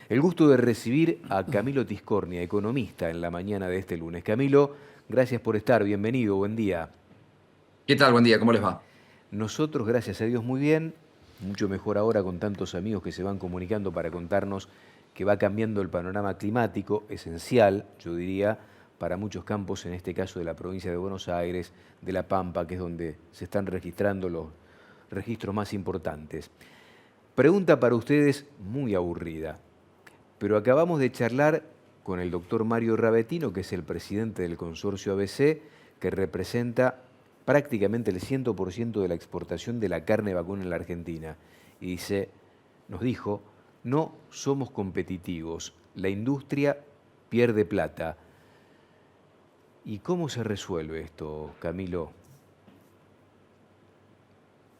El gusto de recibir a Camilo Tiscornia, economista, en la mañana de este lunes. Camilo, gracias por estar, bienvenido, buen día. ¿Qué tal? Buen día, ¿cómo les va? Nosotros, gracias a Dios, muy bien, mucho mejor ahora con tantos amigos que se van comunicando para contarnos que va cambiando el panorama climático, esencial, yo diría, para muchos campos, en este caso de la provincia de Buenos Aires, de La Pampa, que es donde se están registrando los registros más importantes. Pregunta para ustedes muy aburrida. Pero acabamos de charlar con el doctor Mario Ravetino, que es el presidente del consorcio ABC, que representa prácticamente el 100% de la exportación de la carne vacuna en la Argentina. Y nos dijo, no somos competitivos, la industria pierde plata. ¿Y cómo se resuelve esto, Camilo?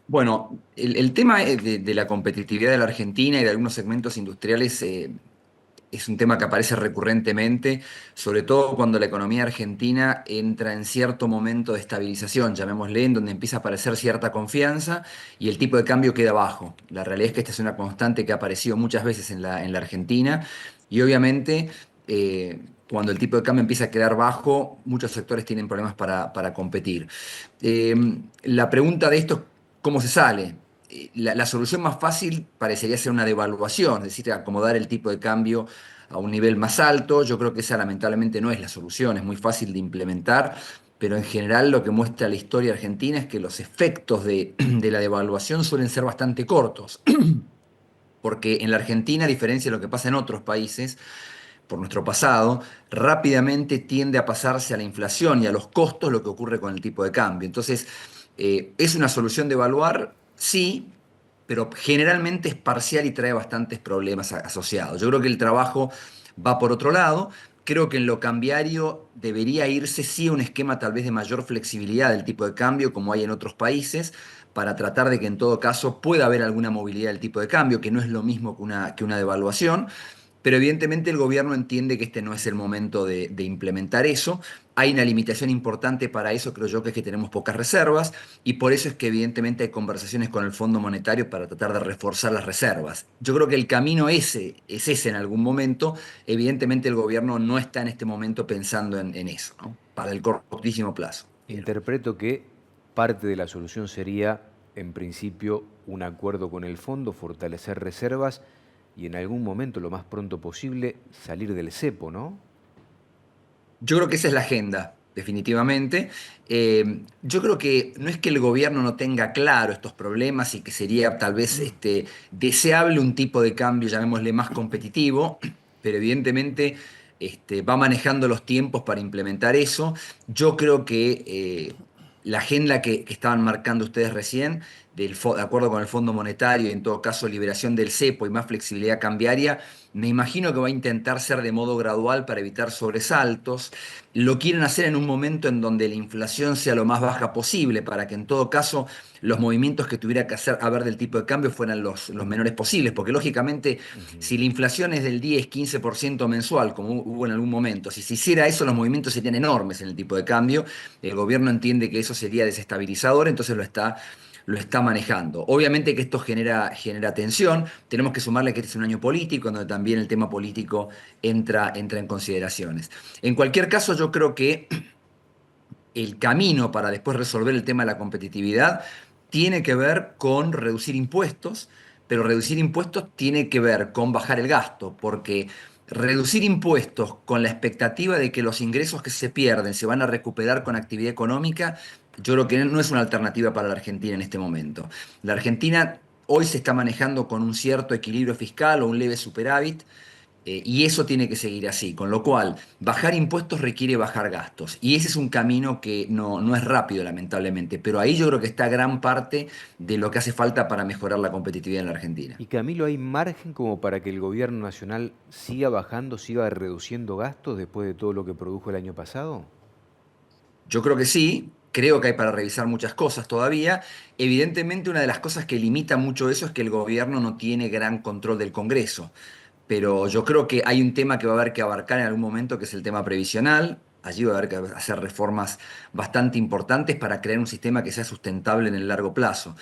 Bueno, el tema de la competitividad de la Argentina y de algunos segmentos industriales es un tema que aparece recurrentemente, sobre todo cuando la economía argentina entra en cierto momento de estabilización, llamémosle, en donde empieza a aparecer cierta confianza y el tipo de cambio queda bajo. La realidad es que esta es una constante que ha aparecido muchas veces en la Argentina y obviamente cuando el tipo de cambio empieza a quedar bajo, muchos sectores tienen problemas para competir. Eh, la pregunta de esto es cómo se sale. La solución más fácil parecería ser una devaluación, es decir, acomodar el tipo de cambio a un nivel más alto. Yo creo que esa lamentablemente no es la solución, es muy fácil de implementar, pero en general lo que muestra la historia argentina es que los efectos de la devaluación suelen ser bastante cortos, porque en la Argentina, a diferencia de lo que pasa en otros países, por nuestro pasado, rápidamente tiende a pasarse a la inflación y a los costos lo que ocurre con el tipo de cambio. Entonces, ¿es una solución de evaluar? Sí, pero generalmente es parcial y trae bastantes problemas asociados. Yo creo que el trabajo va por otro lado. Creo que en lo cambiario debería irse sí a un esquema tal vez de mayor flexibilidad del tipo de cambio, como hay en otros países, para tratar de que en todo caso pueda haber alguna movilidad del tipo de cambio, que no es lo mismo que una devaluación. Pero evidentemente el gobierno entiende que este no es el momento de implementar eso. Hay una limitación importante para eso, creo yo, que es que tenemos pocas reservas y por eso es que evidentemente hay conversaciones con el Fondo Monetario para tratar de reforzar las reservas. Yo creo que el camino ese es ese en algún momento. Evidentemente el gobierno no está en este momento pensando en eso, ¿no? Para el cortísimo plazo. Interpreto que parte de la solución sería, en principio, un acuerdo con el fondo, fortalecer reservas y en algún momento, lo más pronto posible, salir del cepo, ¿no? Yo creo que esa es la agenda, definitivamente. Yo creo que no es que el gobierno no tenga claro estos problemas y que sería tal vez deseable un tipo de cambio, llamémosle más competitivo, pero evidentemente va manejando los tiempos para implementar eso. Yo creo que la agenda que estaban marcando ustedes recién, de acuerdo con el Fondo Monetario y en todo caso liberación del cepo y más flexibilidad cambiaria, me imagino que va a intentar ser de modo gradual para evitar sobresaltos. Lo quieren hacer en un momento en donde la inflación sea lo más baja posible, para que en todo caso los movimientos que tuviera que hacer a ver del tipo de cambio fueran los menores posibles, porque lógicamente Ujú. si la inflación es del 10-15% mensual, como hubo en algún momento, si se hiciera eso los movimientos serían enormes en el tipo de cambio, el gobierno entiende que eso sería desestabilizador, entonces lo está manejando. Obviamente que esto genera tensión, tenemos que sumarle que este es un año político, donde también el tema político entra en consideraciones. En cualquier caso, yo creo que el camino para después resolver el tema de la competitividad tiene que ver con reducir impuestos, pero reducir impuestos tiene que ver con bajar el gasto, porque reducir impuestos con la expectativa de que los ingresos que se pierden se van a recuperar con actividad económica, yo creo que no es una alternativa para la Argentina en este momento. La Argentina hoy se está manejando con un cierto equilibrio fiscal o un leve superávit. Y eso tiene que seguir así, con lo cual bajar impuestos requiere bajar gastos. Y ese es un camino que no es rápido, lamentablemente, pero ahí yo creo que está gran parte de lo que hace falta para mejorar la competitividad en la Argentina. Y Camilo, ¿hay margen como para que el gobierno nacional siga bajando, siga reduciendo gastos después de todo lo que produjo el año pasado? Yo creo que sí, creo que hay para revisar muchas cosas todavía. Evidentemente, una de las cosas que limita mucho eso es que el gobierno no tiene gran control del Congreso. Pero yo creo que hay un tema que va a haber que abarcar en algún momento, que es el tema previsional. Allí va a haber que hacer reformas bastante importantes para crear un sistema que sea sustentable en el largo plazo.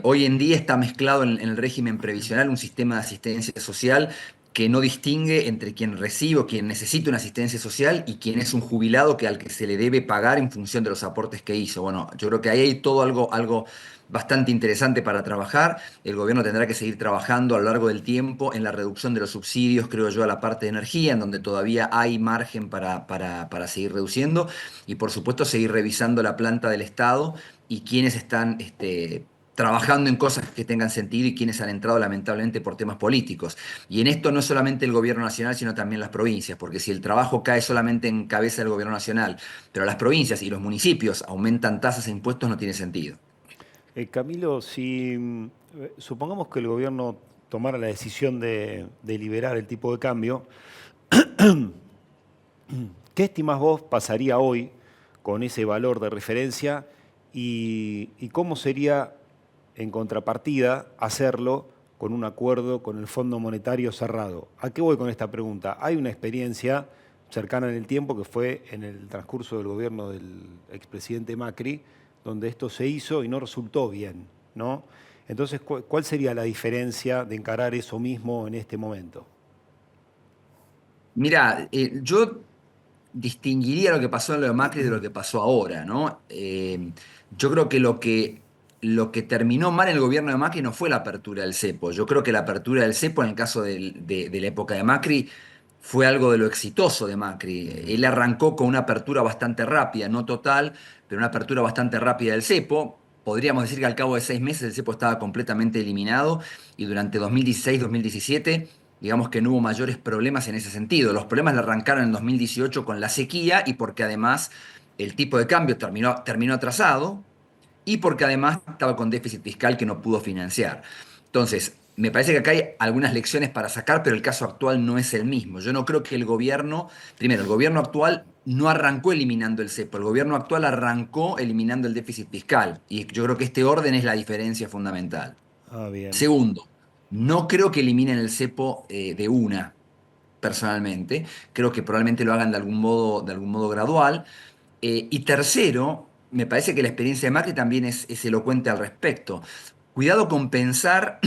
Hoy en día está mezclado en el régimen previsional un sistema de asistencia social que no distingue entre quien recibe o quien necesita una asistencia social y quien es un jubilado al que se le debe pagar en función de los aportes que hizo. Bueno, yo creo que ahí hay todo algo bastante interesante para trabajar. El gobierno tendrá que seguir trabajando a lo largo del tiempo en la reducción de los subsidios, creo yo, a la parte de energía, en donde todavía hay margen para seguir reduciendo, y por supuesto seguir revisando la planta del Estado y quienes están trabajando en cosas que tengan sentido y quienes han entrado lamentablemente por temas políticos. Y en esto no solamente el gobierno nacional, sino también las provincias, porque si el trabajo cae solamente en cabeza del gobierno nacional, pero las provincias y los municipios aumentan tasas e impuestos, no tiene sentido. Camilo, si supongamos que el gobierno tomara la decisión de liberar el tipo de cambio, ¿qué estimás vos pasaría hoy con ese valor de referencia y cómo sería en contrapartida hacerlo con un acuerdo con el Fondo Monetario cerrado? ¿A qué voy con esta pregunta? Hay una experiencia cercana en el tiempo que fue en el transcurso del gobierno del expresidente Macri, donde esto se hizo y no resultó bien, ¿no? Entonces, ¿cuál sería la diferencia de encarar eso mismo en este momento? Mira, yo distinguiría lo que pasó en lo de Macri de lo que pasó ahora, ¿no? Yo creo que lo que terminó mal en el gobierno de Macri no fue la apertura del cepo. Yo creo que la apertura del cepo, en el caso de la época de Macri, fue algo de lo exitoso de Macri. Él arrancó con una apertura bastante rápida, no total, pero una apertura bastante rápida del cepo. Podríamos decir que al cabo de 6 meses el cepo estaba completamente eliminado, y durante 2016-2017 digamos que no hubo mayores problemas en ese sentido. Los problemas le arrancaron en 2018 con la sequía, y porque además el tipo de cambio terminó atrasado, y porque además estaba con déficit fiscal que no pudo financiar. Entonces, me parece que acá hay algunas lecciones para sacar, pero el caso actual no es el mismo. Yo no creo que el gobierno, primero, el gobierno actual no arrancó eliminando el cepo, el gobierno actual arrancó eliminando el déficit fiscal, y yo creo que este orden es la diferencia fundamental. Ah, bien. Segundo, no creo que eliminen el cepo de una, personalmente. Creo que probablemente lo hagan de algún modo gradual. Y tercero, me parece que la experiencia de Macri también es elocuente al respecto. Cuidado con pensar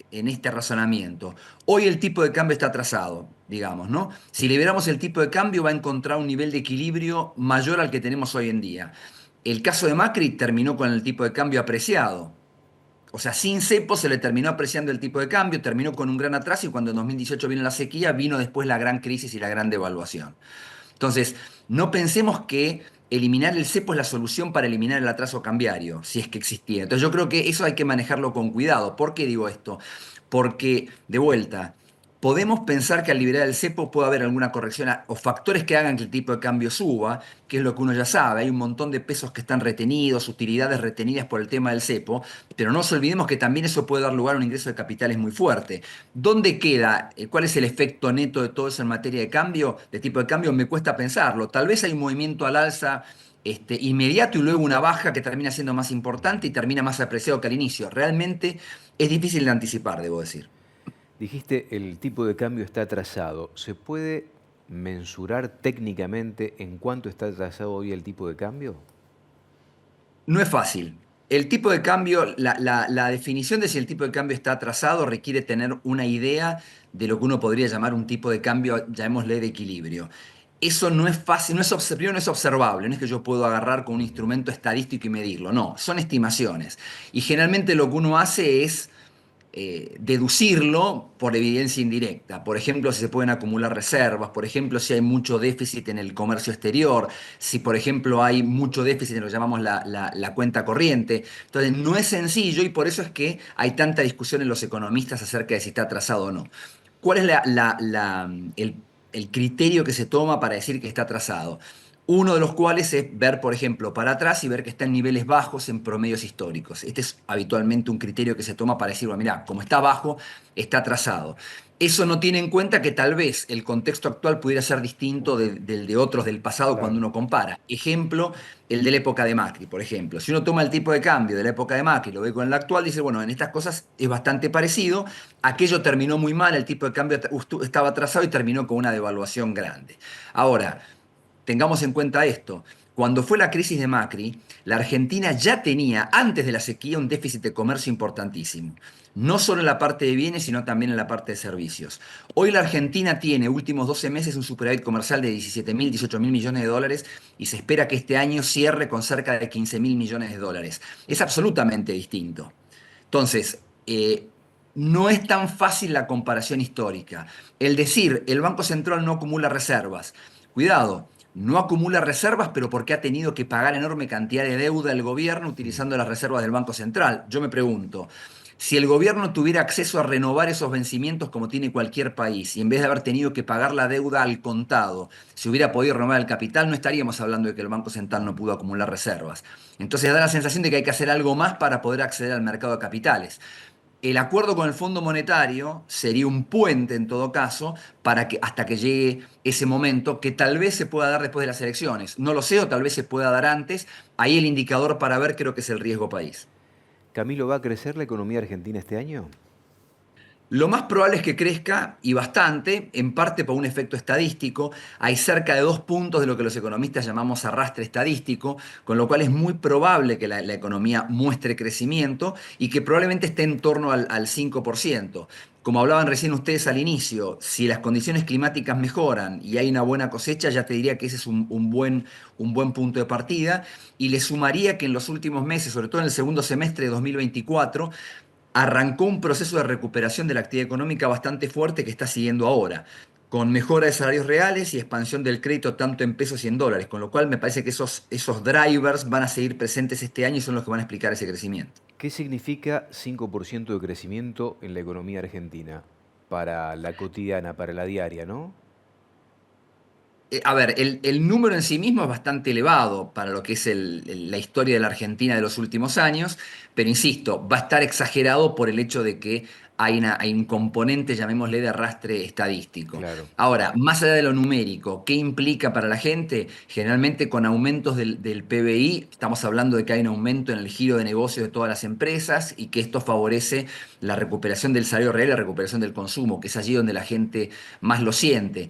en este razonamiento. Hoy el tipo de cambio está atrasado, digamos, ¿no? Si liberamos el tipo de cambio va a encontrar un nivel de equilibrio mayor al que tenemos hoy en día. El caso de Macri terminó con el tipo de cambio apreciado. O sea, sin cepo se le terminó apreciando el tipo de cambio, terminó con un gran atraso, y cuando en 2018 vino la sequía, vino después la gran crisis y la gran devaluación. Entonces, no pensemos que eliminar el cepo es la solución para eliminar el atraso cambiario, si es que existía. Entonces, yo creo que eso hay que manejarlo con cuidado. ¿Por qué digo esto? Porque, de vuelta, podemos pensar que al liberar el cepo puede haber alguna corrección o factores que hagan que el tipo de cambio suba, que es lo que uno ya sabe. Hay un montón de pesos que están retenidos, utilidades retenidas por el tema del cepo, pero no nos olvidemos que también eso puede dar lugar a un ingreso de capitales muy fuerte. ¿Dónde queda? ¿Cuál es el efecto neto de todo eso en materia de cambio, de tipo de cambio? Me cuesta pensarlo. Tal vez hay un movimiento al alza inmediato y luego una baja que termina siendo más importante y termina más apreciado que al inicio. Realmente es difícil de anticipar, debo decir. Dijiste, el tipo de cambio está atrasado. ¿Se puede mensurar técnicamente en cuánto está atrasado hoy el tipo de cambio? No es fácil. El tipo de cambio, la definición de si el tipo de cambio está atrasado requiere tener una idea de lo que uno podría llamar un tipo de cambio, llamémosle de equilibrio. Eso no es fácil, primero no es observable, no es que yo puedo agarrar con un instrumento estadístico y medirlo, no, son estimaciones. Y generalmente lo que uno hace es deducirlo por evidencia indirecta. Por ejemplo, si se pueden acumular reservas, por ejemplo, si hay mucho déficit en el comercio exterior, si por ejemplo hay mucho déficit en lo que llamamos la cuenta corriente. Entonces, no es sencillo, y por eso es que hay tanta discusión en los economistas acerca de si está atrasado o no. ¿Cuál es el criterio que se toma para decir que está atrasado? Uno de los cuales es ver, por ejemplo, para atrás y ver que está en niveles bajos en promedios históricos. Este es habitualmente un criterio que se toma para decir, bueno, mira, como está bajo, está atrasado. Eso no tiene en cuenta que tal vez el contexto actual pudiera ser distinto del de otros del pasado cuando Claro. uno compara. Ejemplo, el de la época de Macri, por ejemplo. Si uno toma el tipo de cambio de la época de Macri y lo ve con el actual, dice, bueno, en estas cosas es bastante parecido. Aquello terminó muy mal, el tipo de cambio estaba atrasado y terminó con una devaluación grande. Ahora, tengamos en cuenta esto. Cuando fue la crisis de Macri, la Argentina ya tenía, antes de la sequía, un déficit de comercio importantísimo. No solo en la parte de bienes, sino también en la parte de servicios. Hoy la Argentina tiene, últimos 12 meses, un superávit comercial de 17.000, 18.000 millones de dólares y se espera que este año cierre con cerca de 15.000 millones de dólares. Es absolutamente distinto. Entonces, no es tan fácil la comparación histórica. El decir, el Banco Central no acumula reservas. Cuidado, no acumula reservas, pero porque ha tenido que pagar enorme cantidad de deuda el gobierno utilizando las reservas del Banco Central. Yo me pregunto, si el gobierno tuviera acceso a renovar esos vencimientos como tiene cualquier país, y en vez de haber tenido que pagar la deuda al contado, si hubiera podido renovar el capital, no estaríamos hablando de que el Banco Central no pudo acumular reservas. Entonces da la sensación de que hay que hacer algo más para poder acceder al mercado de capitales. El acuerdo con el Fondo Monetario sería un puente, en todo caso, para que hasta que llegue ese momento, que tal vez se pueda dar después de las elecciones. No lo sé, o tal vez se pueda dar antes. Ahí el indicador para ver creo que es el riesgo país. Camilo, ¿va a crecer la economía argentina este año? Lo más probable es que crezca, y bastante, en parte por un efecto estadístico. Hay cerca de 2 puntos de lo que los economistas llamamos arrastre estadístico, con lo cual es muy probable que la economía muestre crecimiento y que probablemente esté en torno al 5%. Como hablaban recién ustedes al inicio, si las condiciones climáticas mejoran y hay una buena cosecha, ya te diría que ese es un buen punto de partida. Y le sumaría que en los últimos meses, sobre todo en el segundo semestre de 2024, arrancó un proceso de recuperación de la actividad económica bastante fuerte que está siguiendo ahora, con mejora de salarios reales y expansión del crédito tanto en pesos y en dólares, con lo cual me parece que esos drivers van a seguir presentes este año y son los que van a explicar ese crecimiento. ¿Qué significa 5% de crecimiento en la economía argentina para la cotidiana, para la diaria, ¿no? A ver, el número en sí mismo es bastante elevado para lo que es la historia de la Argentina de los últimos años, pero insisto, va a estar exagerado por el hecho de que hay un componente, llamémosle, de arrastre estadístico. Claro. Ahora, más allá de lo numérico, ¿qué implica para la gente? Generalmente con aumentos del PBI, estamos hablando de que hay un aumento en el giro de negocios de todas las empresas y que esto favorece la recuperación del salario real y la recuperación del consumo, que es allí donde la gente más lo siente.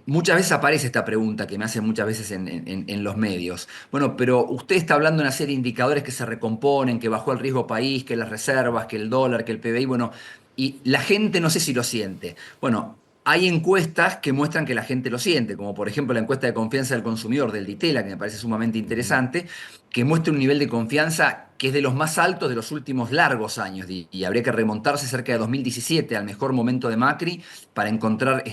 Muchas veces aparece esta pregunta que me hacen muchas veces en los medios. Bueno, pero usted está hablando de una serie de indicadores que se recomponen, que bajó el riesgo país, que las reservas, que el dólar, que el PBI, bueno, y la gente no sé si lo siente. Bueno, hay encuestas que muestran que la gente lo siente, como por ejemplo la encuesta de confianza del consumidor del Ditela, que me parece sumamente Ujú. interesante, que muestra un nivel de confianza que es de los más altos de los últimos largos años, y habría que remontarse cerca de 2017, al mejor momento de Macri, para encontrar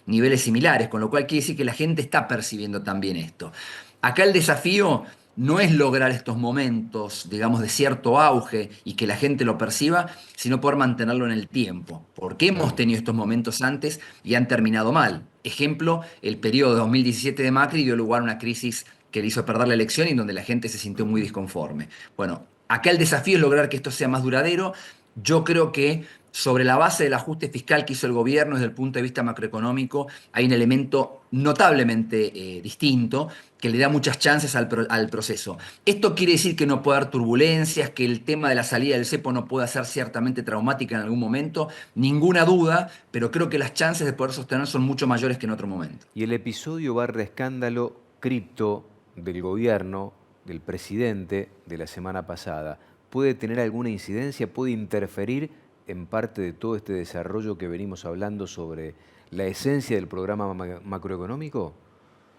niveles similares, con lo cual quiere decir que la gente está percibiendo también esto. Acá el desafío no es lograr estos momentos, digamos, de cierto auge y que la gente lo perciba, sino poder mantenerlo en el tiempo. Porque hemos Claro. tenido estos momentos antes y han terminado mal. Ejemplo, el periodo de 2017 de Macri dio lugar a una crisis que le hizo perder la elección y donde la gente se sintió muy disconforme. Bueno, acá el desafío es lograr que esto sea más duradero. Yo creo que sobre la base del ajuste fiscal que hizo el gobierno desde el punto de vista macroeconómico, hay un elemento notablemente distinto que le da muchas chances al proceso. Esto quiere decir que no puede haber turbulencias, que el tema de la salida del cepo no pueda ser ciertamente traumática en algún momento, ninguna duda, pero creo que las chances de poder sostener son mucho mayores que en otro momento. Y el episodio barra escándalo cripto del gobierno, del presidente de la semana pasada, ¿puede tener alguna incidencia? ¿Puede interferir en parte de todo este desarrollo que venimos hablando sobre la esencia del programa macroeconómico?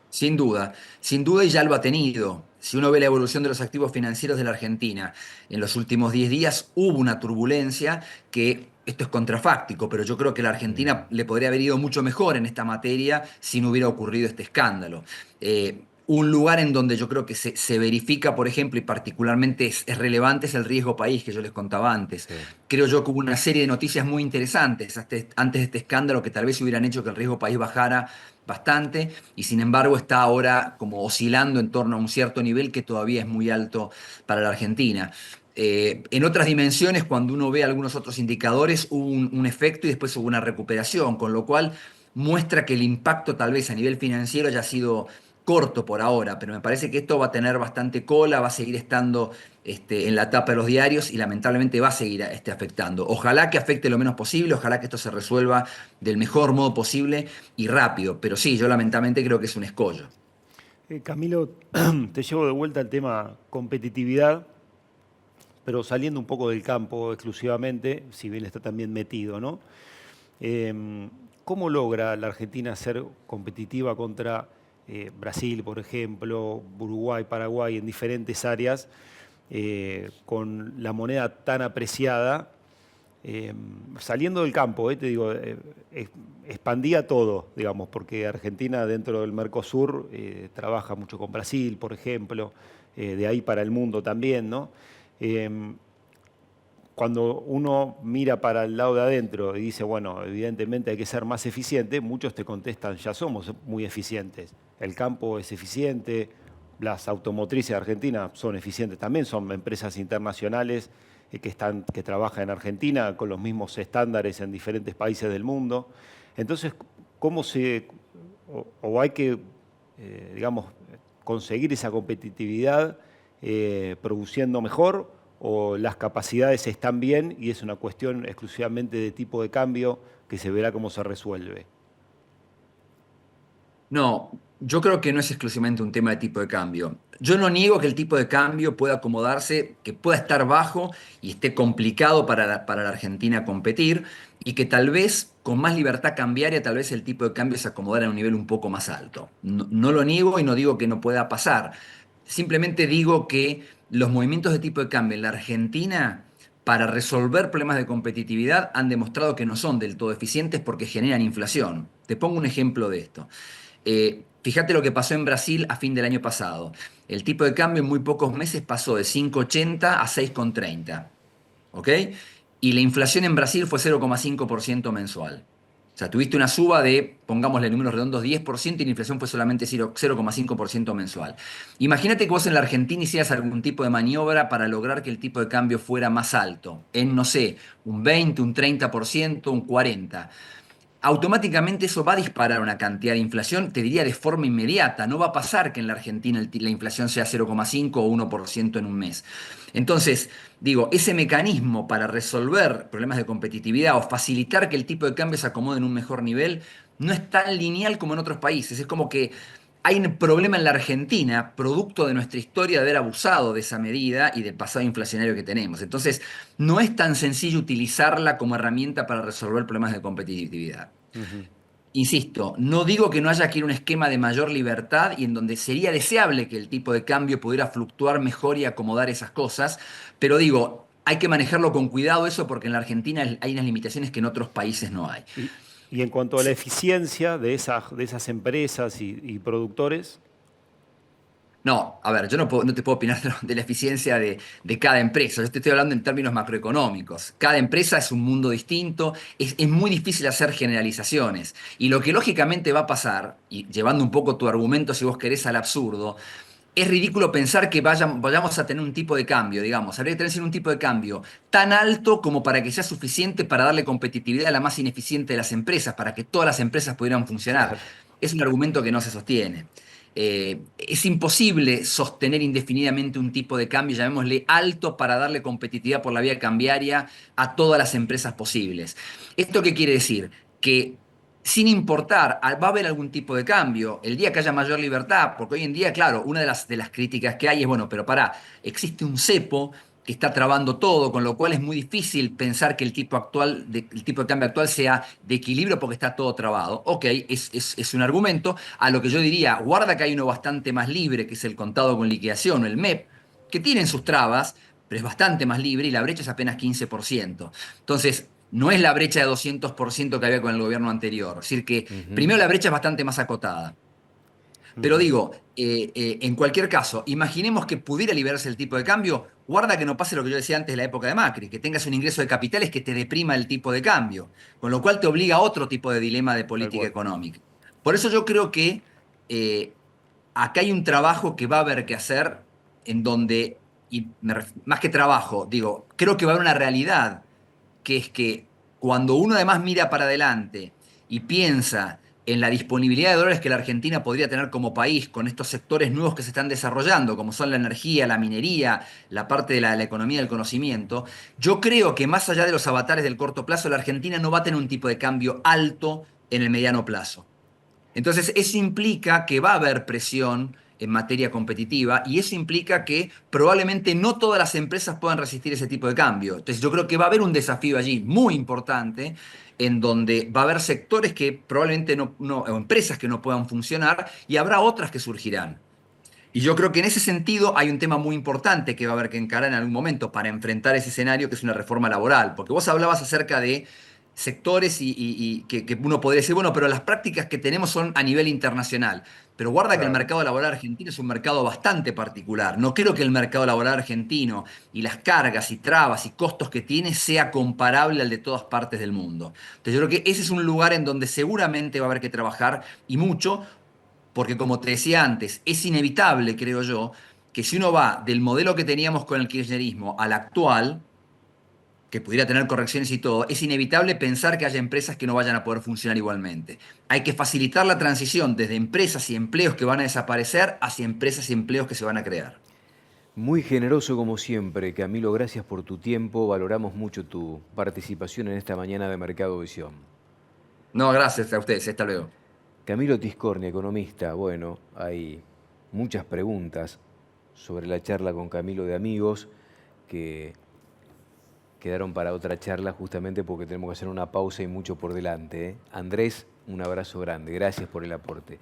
Sin duda y ya lo ha tenido. Si uno ve la evolución de los activos financieros de la Argentina, en los últimos 10 días hubo una turbulencia que, esto es contrafáctico, pero yo creo que la Argentina le podría haber ido mucho mejor en esta materia si no hubiera ocurrido este escándalo. Un lugar en donde yo creo que se verifica, por ejemplo, y particularmente es relevante, es el riesgo país que yo les contaba antes. Sí. Creo yo que hubo una serie de noticias muy interesantes antes de este escándalo que tal vez hubieran hecho que el riesgo país bajara bastante y sin embargo está ahora como oscilando en torno a un cierto nivel que todavía es muy alto para la Argentina. En otras dimensiones, cuando uno ve algunos otros indicadores, hubo un efecto y después hubo una recuperación, con lo cual muestra que el impacto tal vez a nivel financiero haya sido corto por ahora, pero me parece que esto va a tener bastante cola, va a seguir estando en la tapa de los diarios y lamentablemente va a seguir afectando. Ojalá que afecte lo menos posible, ojalá que esto se resuelva del mejor modo posible y rápido, pero sí, yo lamentablemente creo que es un escollo. Camilo, te llevo de vuelta al tema competitividad, pero saliendo un poco del campo exclusivamente, si bien está también metido, ¿no? ¿Cómo logra la Argentina ser competitiva contra Brasil, por ejemplo, Uruguay, Paraguay, en diferentes áreas, con la moneda tan apreciada? Saliendo del campo, te digo, expandía todo, digamos, porque Argentina dentro del Mercosur trabaja mucho con Brasil, por ejemplo, de ahí para el mundo también, ¿no? Eh, Cuando uno mira para el lado de adentro y dice, bueno, evidentemente hay que ser más eficiente, muchos te contestan, ya somos muy eficientes. El campo es eficiente, las automotrices de Argentina son eficientes también, son empresas internacionales que trabajan en Argentina con los mismos estándares en diferentes países del mundo. Entonces, ¿cómo o hay que, digamos, conseguir esa competitividad produciendo mejor, o las capacidades están bien y es una cuestión exclusivamente de tipo de cambio que se verá cómo se resuelve? No, yo creo que no es exclusivamente un tema de tipo de cambio. Yo no niego que el tipo de cambio pueda acomodarse, que pueda estar bajo y esté complicado para la Argentina competir y que tal vez con más libertad cambiaria tal vez el tipo de cambio se acomodara a un nivel un poco más alto. No, no lo niego y no digo que no pueda pasar. Simplemente digo que los movimientos de tipo de cambio en la Argentina para resolver problemas de competitividad han demostrado que no son del todo eficientes porque generan inflación. Te pongo un ejemplo de esto. Fíjate lo que pasó en Brasil a fin del año pasado. El tipo de cambio en muy pocos meses pasó de 5,80 a 6,30. ¿Ok? Y la inflación en Brasil fue 0,5% mensual. O sea, tuviste una suba de, pongámosle números redondos, 10% y la inflación fue solamente 0,5% mensual. Imagínate que vos en la Argentina hicieras algún tipo de maniobra para lograr que el tipo de cambio fuera más alto, en, no sé, un 20, un 30%, un 40%. Automáticamente eso va a disparar una cantidad de inflación, te diría de forma inmediata. No va a pasar que en la Argentina la inflación sea 0,5 o 1% en un mes. Entonces, digo, ese mecanismo para resolver problemas de competitividad o facilitar que el tipo de cambio se acomode en un mejor nivel no es tan lineal como en otros países. Es como que hay un problema en la Argentina, producto de nuestra historia de haber abusado de esa medida y del pasado inflacionario que tenemos. Entonces, no es tan sencillo utilizarla como herramienta para resolver problemas de competitividad. Ujú. Insisto, no digo que no haya que ir a un esquema de mayor libertad y en donde sería deseable que el tipo de cambio pudiera fluctuar mejor y acomodar esas cosas, pero digo, hay que manejarlo con cuidado eso porque en la Argentina hay unas limitaciones que en otros países no hay. Y, y en cuanto a la eficiencia de esas empresas y productores, No, a ver, yo no te puedo opinar de la eficiencia de cada empresa. Yo te estoy hablando en términos macroeconómicos. Cada empresa es un mundo distinto. Es muy difícil hacer generalizaciones. Y lo que lógicamente va a pasar, y llevando un poco tu argumento, si vos querés, al absurdo, es ridículo pensar que vayamos a tener un tipo de cambio, digamos. Habría que tener un tipo de cambio tan alto como para que sea suficiente para darle competitividad a la más ineficiente de las empresas, para que todas las empresas pudieran funcionar. claro. Es un argumento que no se sostiene. Es imposible sostener indefinidamente un tipo de cambio, llamémosle alto, para darle competitividad por la vía cambiaria a todas las empresas posibles. ¿Esto qué quiere decir? Que sin importar, va a haber algún tipo de cambio, el día que haya mayor libertad, porque hoy en día, claro, una de las críticas que hay es, bueno, pero pará, existe un cepo que está trabando todo, con lo cual es muy difícil pensar que el tipo de cambio actual sea de equilibrio porque está todo trabado. Ok, es un argumento, a lo que yo diría, guarda que hay uno bastante más libre, que es el contado con liquidación o el MEP, que tienen sus trabas, pero es bastante más libre y la brecha es apenas 15%. Entonces, no es la brecha de 200% que había con el gobierno anterior. Es decir, que Ujú. primero la brecha es bastante más acotada. Pero Ujú. digo, en cualquier caso, imaginemos que pudiera liberarse el tipo de cambio, guarda que no pase lo que yo decía antes de la época de Macri, que tengas un ingreso de capitales que te deprima el tipo de cambio, con lo cual te obliga a otro tipo de dilema de Tal política cual. económica. Por eso yo creo que eh, acá hay un trabajo que va a haber que hacer en donde, más que trabajo, digo, creo que va a haber una realidad que es que cuando uno además mira para adelante y piensa en la disponibilidad de dólares que la Argentina podría tener como país con estos sectores nuevos que se están desarrollando, como son la energía, la minería, la parte de la economía del conocimiento, yo creo que más allá de los avatares del corto plazo, la Argentina no va a tener un tipo de cambio alto en el mediano plazo. Entonces, eso implica que va a haber presión en materia competitiva, y eso implica que probablemente no todas las empresas puedan resistir ese tipo de cambio. Entonces yo creo que va a haber un desafío allí muy importante, en donde va a haber sectores que probablemente o empresas que no puedan funcionar, y habrá otras que surgirán. Y yo creo que en ese sentido hay un tema muy importante que va a haber que encarar en algún momento para enfrentar ese escenario, que es una reforma laboral. Porque vos hablabas acerca de sectores que uno podría decir, bueno, pero las prácticas que tenemos son a nivel internacional. Pero guarda que el Claro. mercado laboral argentino es un mercado bastante particular. No creo que el mercado laboral argentino y las cargas y trabas y costos que tiene sea comparable al de todas partes del mundo. Entonces yo creo que ese es un lugar en donde seguramente va a haber que trabajar y mucho, porque como te decía antes, es inevitable, creo yo, que si uno va del modelo que teníamos con el kirchnerismo al actual, que pudiera tener correcciones y todo, es inevitable pensar que haya empresas que no vayan a poder funcionar igualmente. Hay que facilitar la transición desde empresas y empleos que van a desaparecer hacia empresas y empleos que se van a crear. Muy generoso como siempre, Camilo, gracias por tu tiempo, valoramos mucho tu participación en esta mañana de Mercado Visión. No, gracias a ustedes. Hasta luego. Camilo Tiscornia, economista, bueno, hay muchas preguntas sobre la charla con Camilo de Amigos que quedaron para otra charla justamente porque tenemos que hacer una pausa y mucho por delante, ¿eh? Andrés, un abrazo grande, gracias por el aporte.